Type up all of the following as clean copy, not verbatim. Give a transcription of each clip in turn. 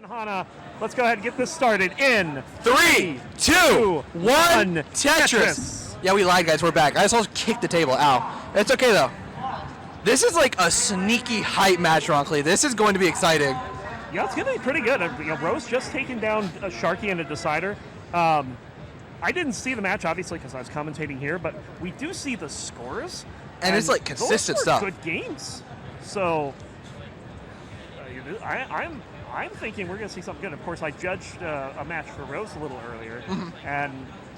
and Hana. Let's go ahead and get this started in 3, 2, 1, Tetris. Yeah, we lied, guys. We're back. I just almost kicked the table. Ow. It's okay, though. This is like a sneaky hype match, Roncli. This is going to be exciting. Yeah, it's going to be pretty good. Rose just taking down a Sharky in a decider. I didn't see the match, obviously, because I was commentating here, but we do see the scores. And it's like consistent those stuff. Good games. So I'm thinking we're going to see something good. Of course, I judged a match for Rose a little earlier, and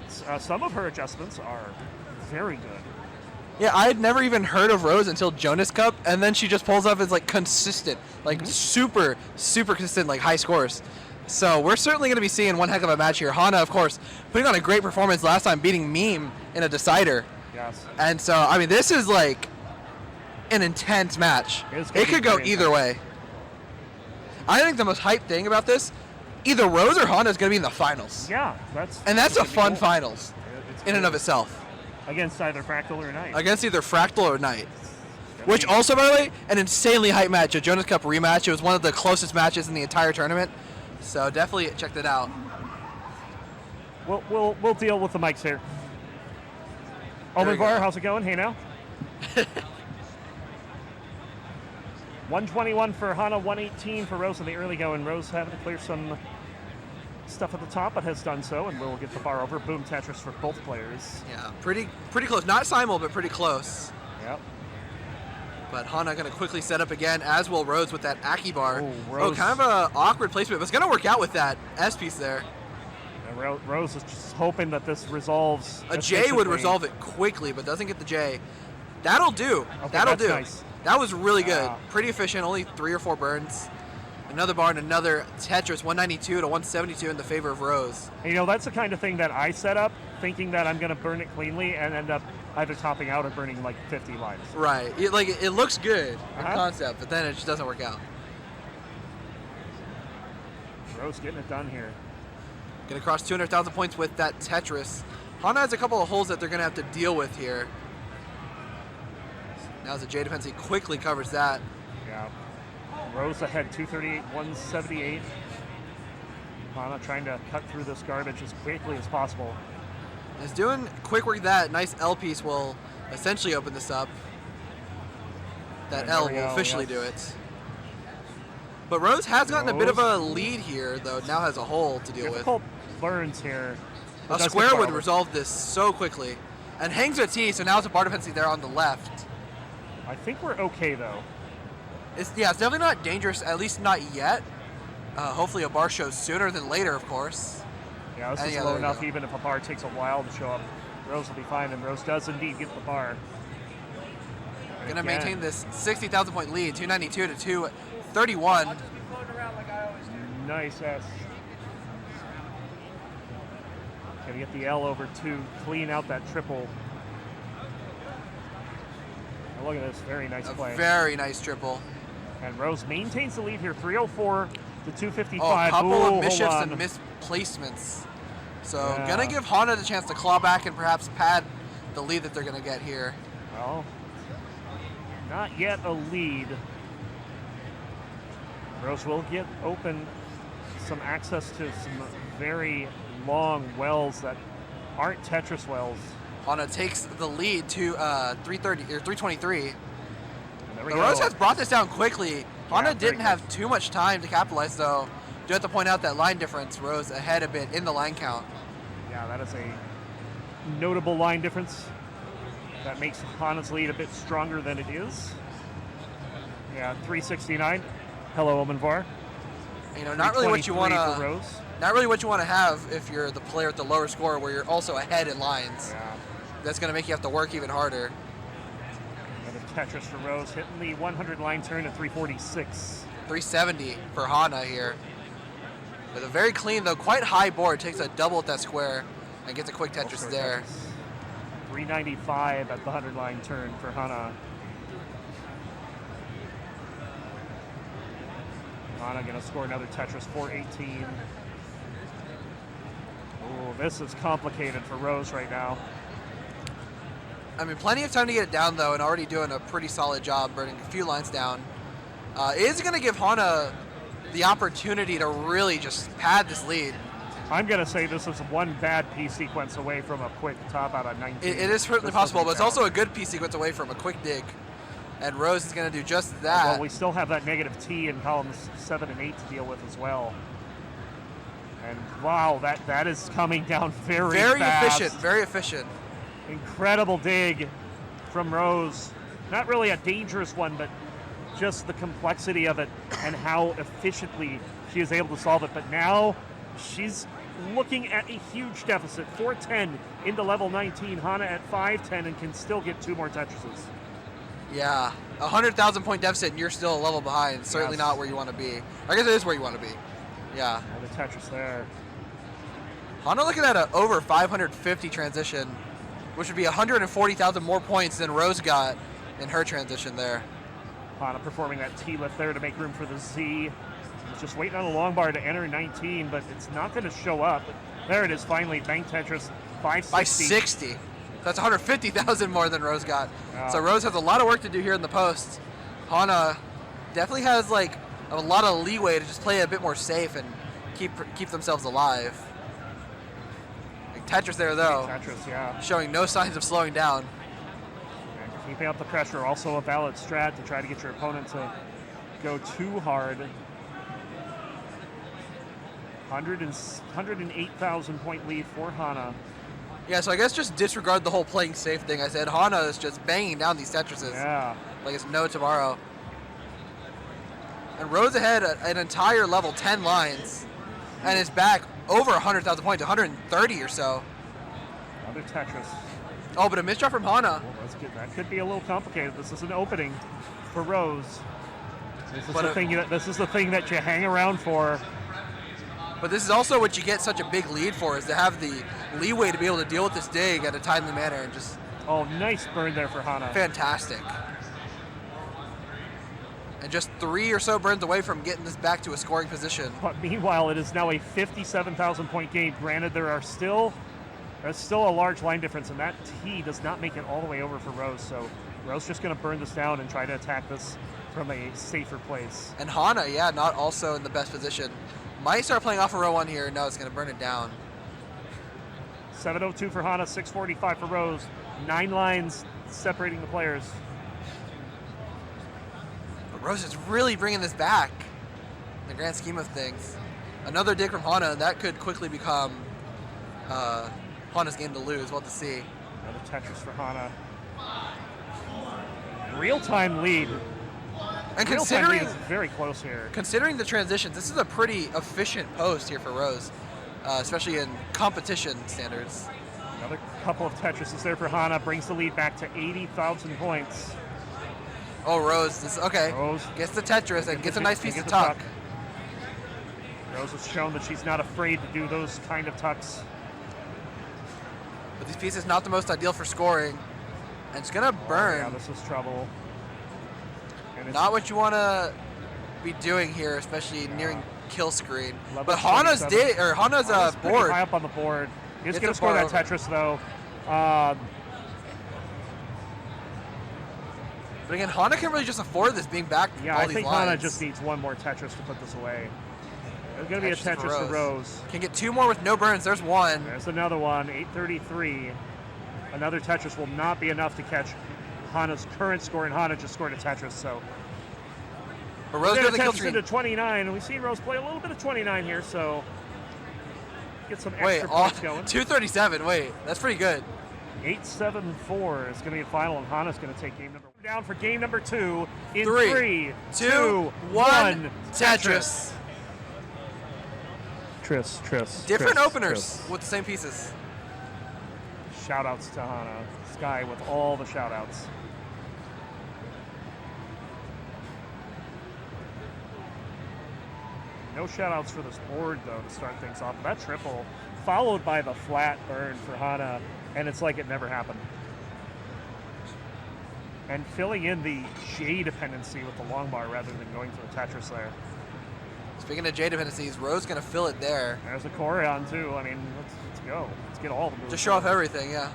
some of her adjustments are very good. Yeah, I had never even heard of Rose until Jonas Cup, and then she just pulls up as like consistent, like super consistent, like high scores. So we're certainly going to be seeing one heck of a match here. Hana, of course, putting on a great performance last time, beating Meme in a decider. Yes. And so, I mean, this is like an intense match. It could go either way. I think the most hyped thing about this, either Rose or Hana is going to be in the finals. Yeah, that's a fun finals in and of itself. Against either Fractal or Knight. Against either Fractal or Knight. Which also, by the way, an insanely hyped match, a Jonas Cup rematch. It was one of the closest matches in the entire tournament. So definitely check that out. We'll deal with the mics here. Omenvar, how's it going? Hey now. 121 for Hana, 118 for Rose in the early go, and Rose having to clear some stuff at the top, but has done so, and we'll get the bar over. Boom Tetris for both players. Yeah, pretty close. Not simul, but pretty close. Yep. But Hana going to quickly set up again, as will Rose with that Aki bar. Rose. Kind of an awkward placement, but it's going to work out with that S piece there. Yeah, Rose is just hoping that this resolves. A J would resolve it quickly, but doesn't get the J. That'll do. Okay, That'll do. Nice. That was really good. Pretty efficient, only 3 or 4 burns. Another bar and another Tetris, 192 to 172 in the favor of Rose. You know, that's the kind of thing that I set up, thinking that I'm going to burn it cleanly and end up either topping out or burning like 50 lines. Right. It looks good in concept, but then it just doesn't work out. Rose getting it done here. Going to cross 200,000 points with that Tetris. Hana has a couple of holes that they're going to have to deal with here. Now the J defense, he quickly covers that. Yeah. Rose ahead, 238, 178. Hana trying to cut through this garbage as quickly as possible. He's doing quick work. That nice L piece will essentially open this up. That L will officially do it. But Rose has gotten a bit of a lead here, though. Now has a hole to deal with. Difficult burns here. A square would resolve this so quickly. And hangs a T, so now it's a bar defense there on the left. I think we're okay, though. It's definitely not dangerous, at least not yet. Hopefully a bar shows sooner than later, of course. Yeah, this is low enough, even if a bar takes a while to show up. Rose will be fine, and Rose does indeed get the bar. Going to maintain this 60,000 point lead, 292 to 231. Nice S. Going to get the L over to clean out that triple. Oh, look at this, very nice play. Very nice triple. And Rose maintains the lead here, 304 to 255. A couple of misshifts and misplacements. So gonna give Hana the chance to claw back and perhaps pad the lead that they're gonna get here. Well, not yet a lead. Rose will get open some access to some very long wells that aren't Tetris wells. Hana takes the lead to 330 or 323. The Rose has brought this down quickly. Hana didn't have too much time to capitalize, though. Do have to point out that line difference. Rose ahead a bit in the line count. Yeah, that is a notable line difference. That makes Hana's lead a bit stronger than it is. Yeah, 369. Hello, Omenvar. You know, not really what you want to have if you're the player with the lower score, where you're also ahead in lines. Yeah. That's going to make you have to work even harder. Tetris for Rose, hitting the 100 line turn at 346. 370 for Hana here. With a very clean, though quite high board, takes a double at that square and gets a quick Tetris there. 395 at the 100 line turn for Hana. Hana gonna score another Tetris, 418. Oh, this is complicated for Rose right now. I mean, plenty of time to get it down, though, and already doing a pretty solid job burning a few lines down. Is going to give Hana the opportunity to really just pad this lead. I'm going to say this is one bad piece sequence away from a quick top out on 19. It is certainly possible, but it's also a good piece sequence away from a quick dig. And Rose is going to do just that. Well, we still have that negative T in columns 7 and 8 to deal with as well. And wow, that is coming down very fast. Efficient, very efficient. Incredible dig from Rose. Not really a dangerous one, but just the complexity of it and how efficiently she is able to solve it. But now she's looking at a huge deficit. 410 into level 19. Hana at 510 and can still get 2 more Tetrises. Yeah, 100,000 point deficit and you're still a level behind. Certainly not where you want to be. I guess it is where you want to be. Yeah. And the Tetris there. Hana looking at an over 550 transition, which would be 140,000 more points than Rose got in her transition there. Hana performing that T-lift there to make room for the Z. He's just waiting on the long bar to enter 19, but it's not going to show up. But there it is finally. Bank Tetris 560. 560. That's 150,000 more than Rose got. So Rose has a lot of work to do here in the post. Hana definitely has like a lot of leeway to just play a bit more safe and keep themselves alive. Like Tetris there though. Tetris, yeah. Showing no signs of slowing down. And keeping up the pressure, also a valid strat to try to get your opponent to go too hard. 108,000 point lead for Hana. Yeah, so I guess just disregard the whole playing safe thing I said. Hana is just banging down these Tetrises. Yeah. Like it's no tomorrow. And Rose ahead an entire level 10 lines. And is back over 100,000 points, 130 or so. Another Tetris. Oh, but a misdraw from Hana. Well, that could be a little complicated. This is an opening for Rose. This is the thing that you hang around for. But this is also what you get such a big lead for, is to have the leeway to be able to deal with this dig at a timely manner and just... Oh, nice burn there for Hana. Fantastic. And just 3 or so burns away from getting this back to a scoring position. But meanwhile, it is now a 57,000 point game. Granted, there's still a large line difference, and that T does not make it all the way over for Rose. So Rose just going to burn this down and try to attack this from a safer place. And Hana, yeah, not also in the best position. Might start playing off a row 1 here. No, it's going to burn it down. 7:02 for Hana, 6:45 for Rose. 9 lines separating the players. But Rose is really bringing this back in the grand scheme of things. Another dig from Hana, that could quickly become Hana's game to lose. We'll have to see. Another Tetris for Hana. Real-time lead. And considering is very close here. Considering the transitions, this is a pretty efficient post here for Rose, especially in competition standards. Another couple of Tetrises there for Hana, brings the lead back to 80,000 points. Oh, Rose, Rose gets the Tetris and gets a nice piece of tuck. Rose has shown that she's not afraid to do those kind of tucks. But these pieces not the most ideal for scoring, and it's gonna burn. Yeah, this is trouble. Not what you want to be doing here, especially nearing kill screen. But Hana's board. High up on the board. He's going to score that Tetris though. But again, Hana can really just afford this being back. Yeah, all I these think lines. Hana just needs 1 more Tetris to put this away. There's going to be a Tetris for Rose. Can get 2 more with no burns. There's 1. There's another one. 833. Another Tetris will not be enough to catch Hana's current score, and Hana just scored a Tetris, so. But Rose goes into 29, and we've seen Rose play a little bit of 29 here, so get some extra points going. 237. Wait, that's pretty good. 8-7-4 is going to be a final, and Hana's going to take game number down for game number 2 in 3, 2, 1. Tetris. Tris. Different openers with the same pieces. Shout-outs to Hana. Sky with all the shout-outs. No shout-outs for this board, though, to start things off. That triple, followed by the flat burn for Hana, and it's like it never happened. And filling in the J dependency with the long bar rather than going for the Tetris there. Speaking of J dependencies, Rose going to fill it there. There's the Corion, too. I mean, let's go. Let's get all the moves. Just show off everything, yeah.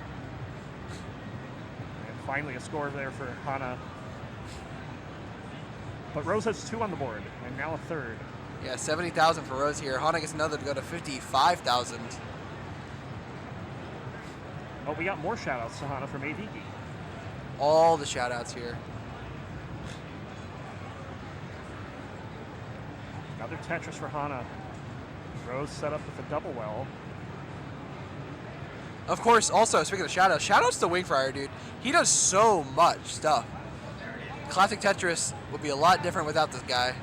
And finally a score there for Hana. But Rose has 2 on the board, and now a 3rd. Yeah, 70,000 for Rose here. Hana gets another to go to 55,000. Oh, we got more shout-outs to Hana from AV. All the shout-outs here. Another Tetris for Hana. Rose set up with a double well. Of course, also, speaking of shout-outs, shout-outs to Wingfryer, dude. He does so much stuff. Classic Tetris would be a lot different without this guy.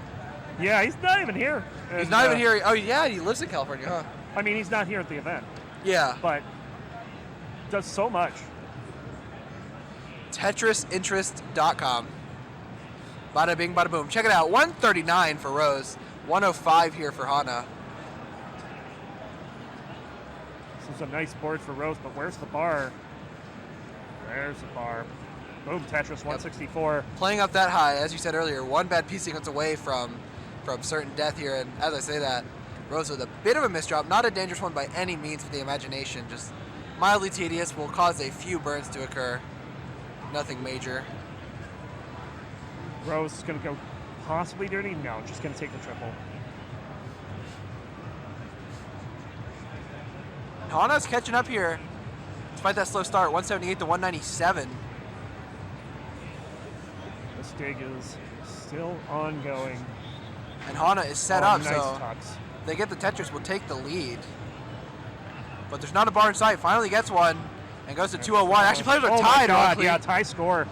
Yeah, he's not even here. He's not even here. Oh, yeah, he lives in California, huh? I mean, he's not here at the event. Yeah. But does so much. TetrisInterest.com. Bada bing, bada boom. Check it out. 139 for Rose. 105 here for Hana. This is a nice board for Rose, but where's the bar? There's the bar. Boom, Tetris, 164. Playing up that high, as you said earlier, one bad piece sequence away from certain death here. And as I say that, Rose with a bit of a misdrop. Not a dangerous one by any means for the imagination. Just mildly tedious. Will cause a few burns to occur. Nothing major. Rose is going to go possibly dirty? No, just going to take the triple. Hana's catching up here. Despite that slow start, 178 to 197. This dig is still ongoing. And Hana is set Oh, up, nice so tucks. they get the Tetris, will take the lead. But there's not a bar in sight. Finally gets one and goes to 201. Actually, players are Oh my tied. God, Roncli. yeah, tie score.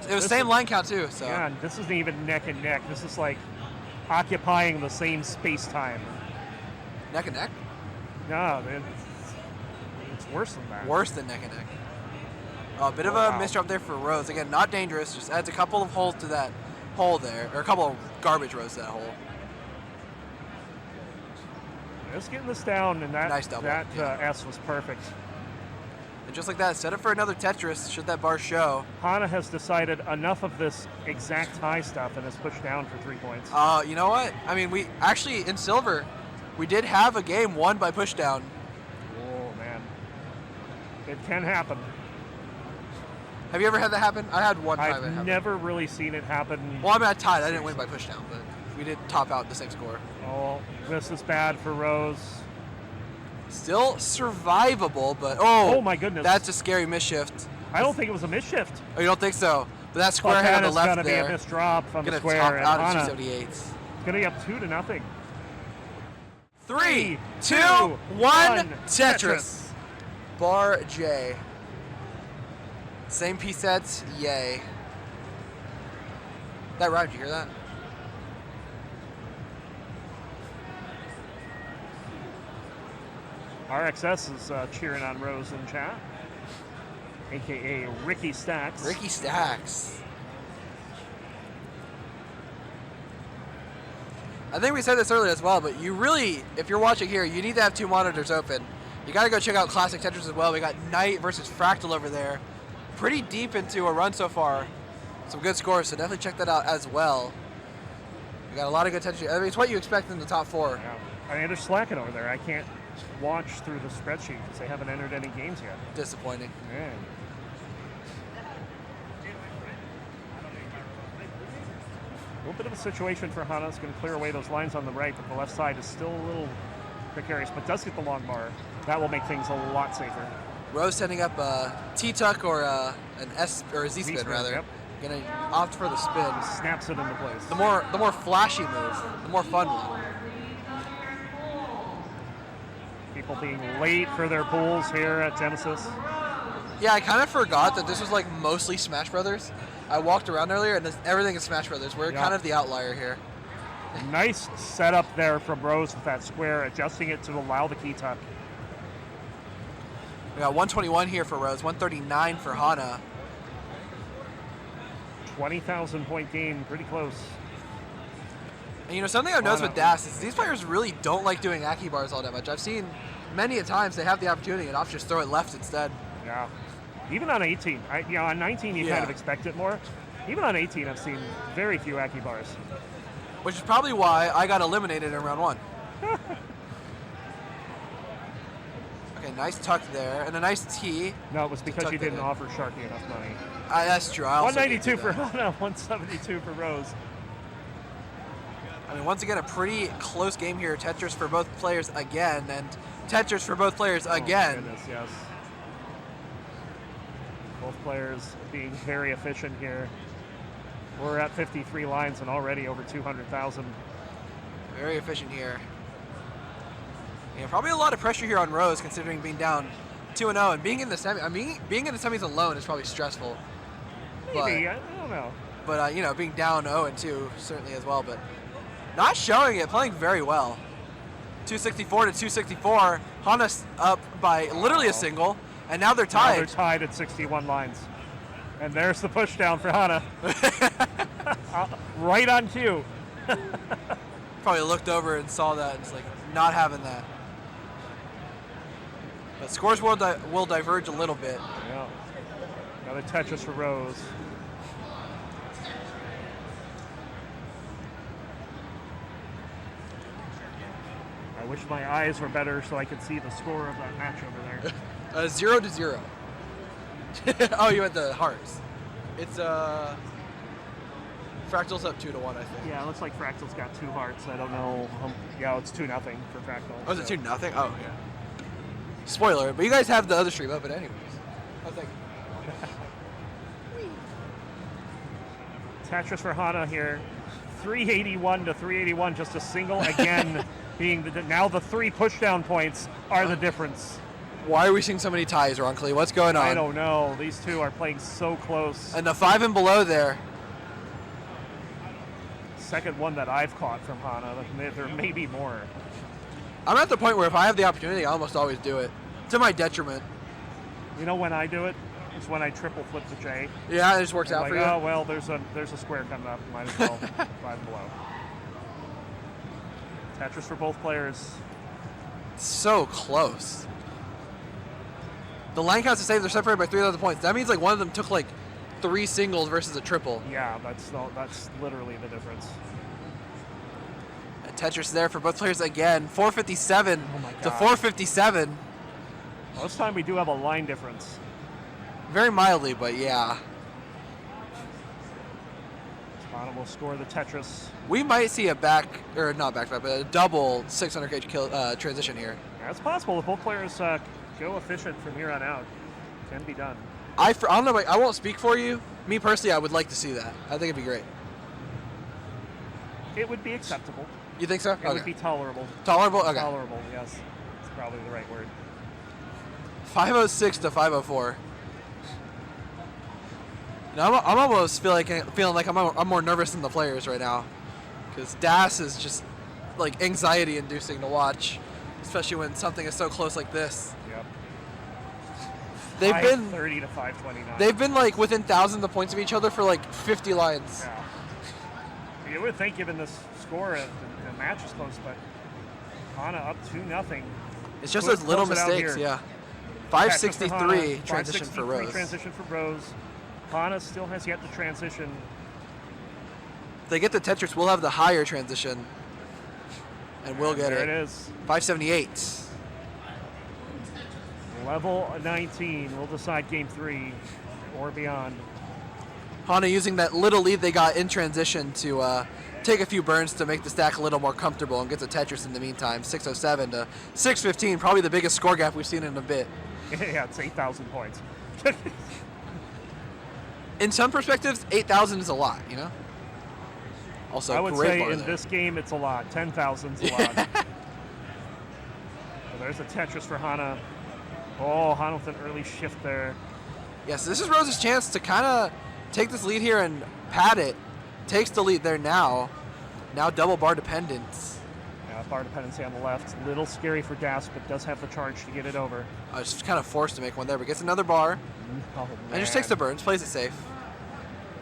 It was the same line count too. So Yeah, this isn't even neck and neck. This is like occupying the same space-time. neck and neck. No, it's worse than that. Worse than neck and neck. A bit of a Wow. misdrop there for Rose. Again, not dangerous. Just adds a couple of holes to that hole there, or a couple of garbage rows to that hole. Just getting this down, and that Nice double, that yeah. S was perfect. And just like that, set up for another Tetris. Should that bar show? Hana has decided enough of this exact high stuff and has pushed down for 3 points. You know what? I mean, we actually in silver, we did have a game won by pushdown. Oh man, it can happen. Have you ever had that happen? I had one time it I've happen. never really seen it happen. Well, I mean, I tied. I didn't win by pushdown, but we did top out the same score. Oh, this is bad for Rose. Still survivable, but oh my goodness. that's a scary misshift. I don't think it was a misshift. Oh, you don't think so? But that square But head on that the is left going to be there. a missed drop from the Gonna square, top and out at Hana 278. going to be up 2-0. 3, 2, 1, one, Tetris. Bar J. Same piece sets, yay. That rhymed, did you hear that? RXS is cheering on Rose in chat, a.k.a. Ricky Stacks. Ricky Stacks. I think we said this earlier as well, but you really, if you're watching here, you need to have 2 monitors open. You got to go check out Classic Tetris as well. We got Knight versus Fractal over there. Pretty deep into a run so far. Some good scores, so definitely check that out as well. We got a lot of good Tetris. I mean, it's what you expect in the top 4. Yeah. I mean, they're slacking over there. I can't watch through the spreadsheet because they haven't entered any games yet. Disappointing. Yeah. A little bit of a situation for Hana. It's going to clear away those lines on the right, but the left side is still a little precarious, but does get the long bar. That will make things a lot safer. Rose setting up a T-tuck or an S or a Z-spin rather. Yep. Gonna opt for the spin. Snaps it into place. The more flashy move, the more fun one. People being late for their pools here at Genesis. Yeah, I kind of forgot that this was like mostly Smash Brothers. I walked around earlier and everything is Smash Brothers. We're kind of the outlier here. Nice setup there from Rose with that square, adjusting it to allow the key tuck. We got 121 here for Rose, 139 for Hana. 20,000 point gain, pretty close. And you know, something I've noticed Hana. with DAS is these players really don't like doing Aki bars all that much. I've seen many a times they have the opportunity and opt just throw it left instead. Yeah. Even on 18. On 19 you kind of expect it more. Even on 18 I've seen very few Aki bars. Which is probably why I got eliminated in round 1. Okay, nice tuck there, and a nice tee. No, it was because tuck you that didn't in. offer Sharky enough money. That's true. I also 192 did for that. Hana, 172 for Rose. mean, once again, a pretty close game here. Tetris for both players again, and Tetris for both players again. Oh, goodness, yes. Both players being very efficient here. We're at 53 lines and already over 200,000. Very efficient here. Yeah, probably a lot of pressure here on Rose, considering being down 2-0 and being in the semi. I mean, being in the semis alone is probably stressful. Maybe, I don't know. But you know, being down 0-2 certainly as well. But not showing it, playing very well. 264 to 264. Hana's up by literally a single, and now they're tied. Now they're tied at 61 lines. And there's the push down for Hana. Right on cue. Probably looked over and saw that and it's like, not having that. But scores will diverge a little bit. Yeah. Another Tetris for Rose. I wish my eyes were better so I could see the score of that match over there. 0-0. Oh, you meant the hearts. It's Fractal's up 2-1, I think. Yeah, it looks like Fractal's got 2 hearts. I don't know. Yeah, it's 2-0 for Fractal. Oh, is it 2-0? Oh, yeah. Spoiler, but you guys have the other stream up, but anyways. Oh, thank you. Tetris for Hana here. 381 to 381, just a single again. Being now the 3 pushdown points are the difference. Why are we seeing so many ties, Roncli? What's going on? I don't know. These two are playing so close. And the 5 and below there. Second one that I've caught from Hana. There may be more. I'm at the point where if I have the opportunity, I almost always do it. To my detriment. You know when I do it? It's when I triple flip the J. Yeah, it just works out like, for you. Oh, well, there's a square coming up. Might as well 5 and below. Tetris for both players. So close. The line counts to save, they're separated by 3,000 points. That means like one of them took like 3 singles versus a triple. Yeah, that's literally the difference. And Tetris there for both players again. 457 to 4. 457. Well, this time we do have a line difference. Very mildly, but yeah. Hana will score the Tetris. We might see a but a double 600 kg transition here. Yeah, it's possible if both players go efficient from here on out. Can be done. I don't know. I won't speak for you. Me personally, I would like to see that. I think it'd be great. It would be acceptable. You think so? It would be tolerable. Tolerable? Okay. Tolerable, yes. It's probably the right word. 506 to 504. Now, I'm almost feeling like I'm more nervous than the players right now, because DAS is just like anxiety-inducing to watch, especially when something is so close like this. Yep. They've been 530 to 529. They've been like within thousands of points of each other for like 50 lines. Yeah. You would think, given this score, the match is close, but Hana up 2-0. It's just those little mistakes, yeah. 563 transition for Rose. Transition for Rose. Hana still has yet to transition. If they get the Tetris, we'll have the higher transition. And we'll get it. There it is. 578. Level 19 will decide game 3 or beyond. Hana using that little lead they got in transition to take a few burns to make the stack a little more comfortable and gets a Tetris in the meantime. 607 to 615, probably the biggest score gap we've seen in a bit. Yeah, it's 8,000 points. In some perspectives, 8,000 is a lot, you know? Also, I would great say in there. this game it's a lot. 10,000 is a lot. Well, there's a Tetris for Hana. Oh, Hana with an early shift there. Yes, this is Rose's chance to kind of take this lead here and pad it. Takes the lead there now. Now double bar dependence. Yeah, bar dependency on the left. A little scary for Das, but does have the charge to get it over. I was just kind of forced to make one there, but gets another bar. Oh, and just takes the burns, plays it safe.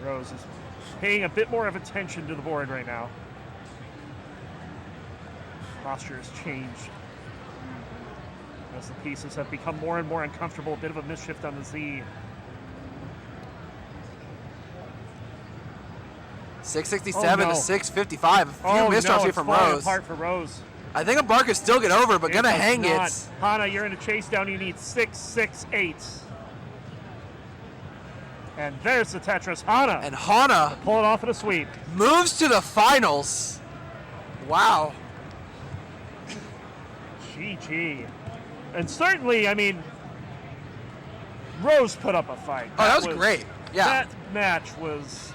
Rose is paying a bit more of attention to the board right now. Posture has changed as the pieces have become more and more uncomfortable. A bit of a misshift on the Z. 667 to 655. A few misdrops here from Rose. Apart for Rose. I think a bar could still get over, but gonna hang it. Hana, you're in a chase down. You need 668. And there's the Tetris. Hana. And Hana pull it off at a sweep. Moves to the finals. Wow. GG. And certainly, I mean, Rose put up a fight. Oh, that was great. Yeah. That match was...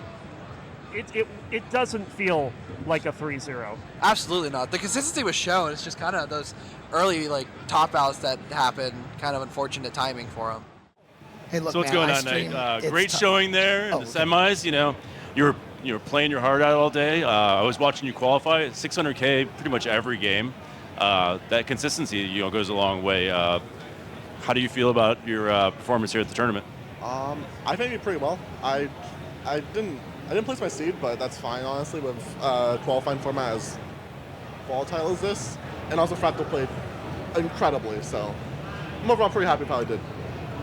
It doesn't feel like a 3-0. Absolutely not. The consistency was shown. It's just kind of those early top outs that happen, kind of unfortunate timing for them. Hey, look, So what's man, going on tonight? Great showing there in the semis. You were playing your heart out all day. I was watching you qualify 600K pretty much every game. That consistency, goes a long way. How do you feel about your performance here at the tournament? I think it pretty well. I didn't place my seed, but that's fine, honestly, with qualifying format as volatile as this. And also Fractal played incredibly, so I'm overall pretty happy with how I did.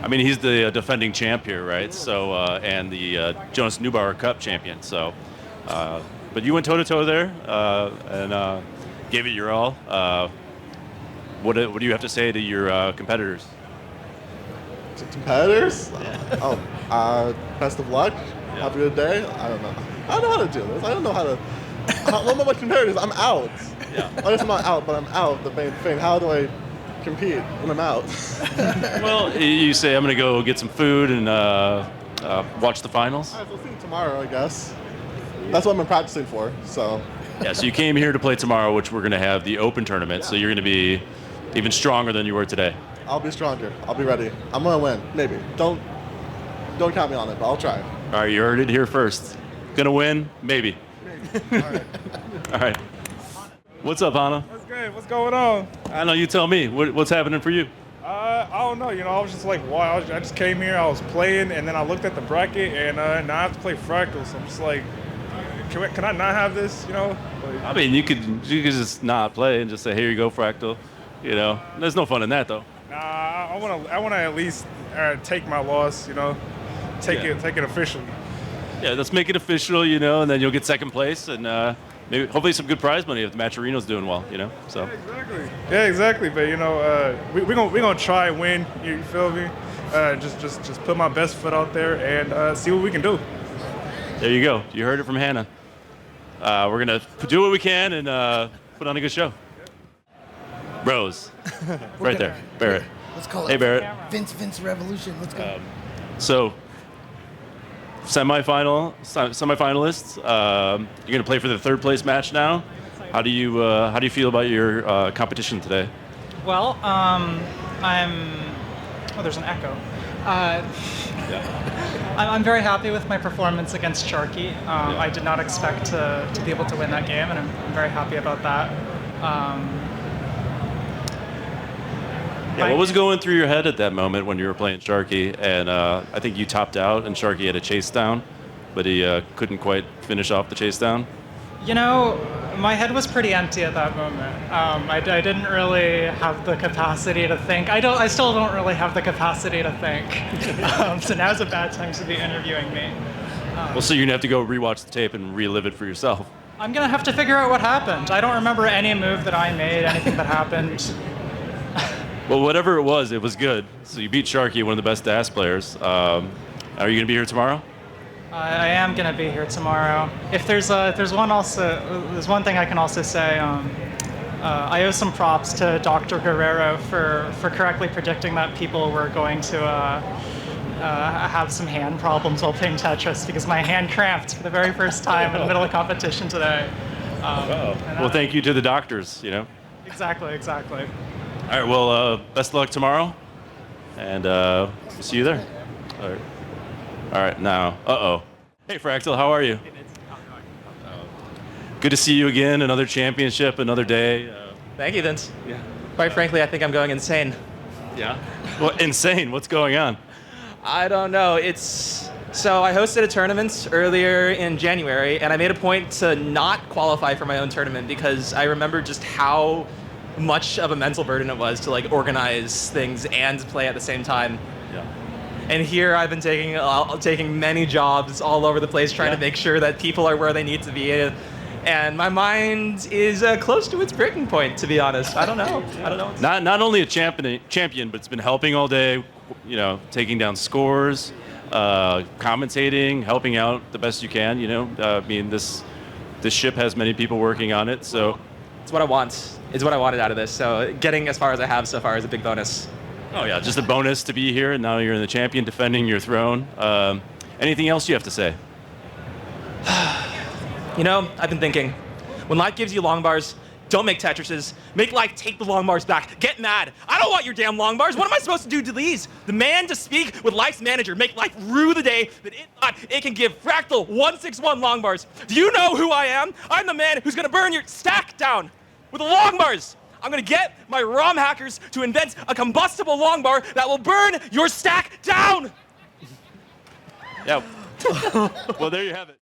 I mean, he's the defending champ here, right? So, and the Jonas Neubauer Cup champion. So, but you went toe-to-toe there and gave it your all. What do you have to say to your competitors? To competitors? Yeah. Best of luck. Yeah. Have a good day. I don't know. I don't know how to do this. I don't know how to. What about my competitors? I'm out. Yeah. I guess I'm not out, but I'm out. The main thing. How do I compete when I'm out? Well, you say I'm going to go get some food and watch the finals. All right, we'll see you tomorrow, I guess. That's what I've been practicing for. So. Yeah. So you came here to play tomorrow, which we're going to have the Open tournament. Yeah. So you're going to be even stronger than you were today. I'll be stronger. I'll be ready. I'm going to win. Maybe. Don't count me on it, but I'll try. All right, you heard it here first. Gonna win? Maybe. All right. All right. What's up, Hana? What's good? What's going on? I know, you tell me. What's happening for you? I don't know. I was just like, wow. I just came here. I was playing, and then I looked at the bracket, and now I have to play Fractal. So I'm just like, can I not have this? I mean, you could just not play and just say, here you go, Fractal. There's no fun in that, though. Nah, I wanna at least take my loss. Take it officially. Yeah, let's make it official, and then you'll get second place, and maybe hopefully some good prize money if the Matcherino's doing well, So. Yeah, exactly. But we're gonna try and win. You feel me? Just put my best foot out there and see what we can do. There you go. You heard it from Hana. We're gonna do what we can and put on a good show. Rose, right there, Barret. Let's call it. Hey, Barret. Vince Revolution. Let's go. So, semifinalists. You're going to play for the third place match now. How do you feel about your competition today? Well, there's an echo. I'm very happy with my performance against Sharky. I did not expect to be able to win that game, and I'm very happy about that. What was going through your head at that moment when you were playing Sharky? And I think you topped out, and Sharky had a chase down, but he couldn't quite finish off the chase down. My head was pretty empty at that moment. I didn't really have the capacity to think. I still don't really have the capacity to think. So now's a bad time to be interviewing me. So you're gonna have to go rewatch the tape and relive it for yourself. I'm gonna have to figure out what happened. I don't remember any move that I made, anything that happened. Well, whatever it was good. So you beat Sharky, one of the best DAS players. Are you going to be here tomorrow? I am going to be here tomorrow. If there's one thing I can also say. I owe some props to Dr. Guerrero for correctly predicting that people were going to have some hand problems while playing Tetris, because my hand cramped for the very first time in the middle of competition today. Well, thank you to the doctors, Exactly. All right, well, best of luck tomorrow, and see you there. All right, now, Hey, Fractal, how are you? Good to see you again, another championship, another day. Thank you, Vince. Yeah. Quite frankly, I think I'm going insane. Yeah? Well, insane? What's going on? I don't know. So I hosted a tournament earlier in January, and I made a point to not qualify for my own tournament because I remember just how much of a mental burden it was to organize things and play at the same time. Yeah. And here I've been taking many jobs all over the place trying to make sure that people are where they need to be. And my mind is close to its breaking point, to be honest. I don't know. Not only a champion, but it's been helping all day, taking down scores, commentating, helping out the best you can, I mean, this ship has many people working on it, so It's what I want. It's what I wanted out of this. So getting as far as I have so far is a big bonus. Oh yeah, just a bonus to be here, and now you're the champion defending your throne. Anything else you have to say? You know, I've been thinking, when life gives you long bars, don't make Tetrises. Make life take the long bars back. Get mad. I don't want your damn long bars. What am I supposed to do to these? The man to speak with life's manager. Make life rue the day that it thought it can give Fractal 161 long bars. Do you know who I am? I'm the man who's gonna burn your stack down with the long bars. I'm gonna get my ROM hackers to invent a combustible long bar that will burn your stack down. Yeah. Well, there you have it.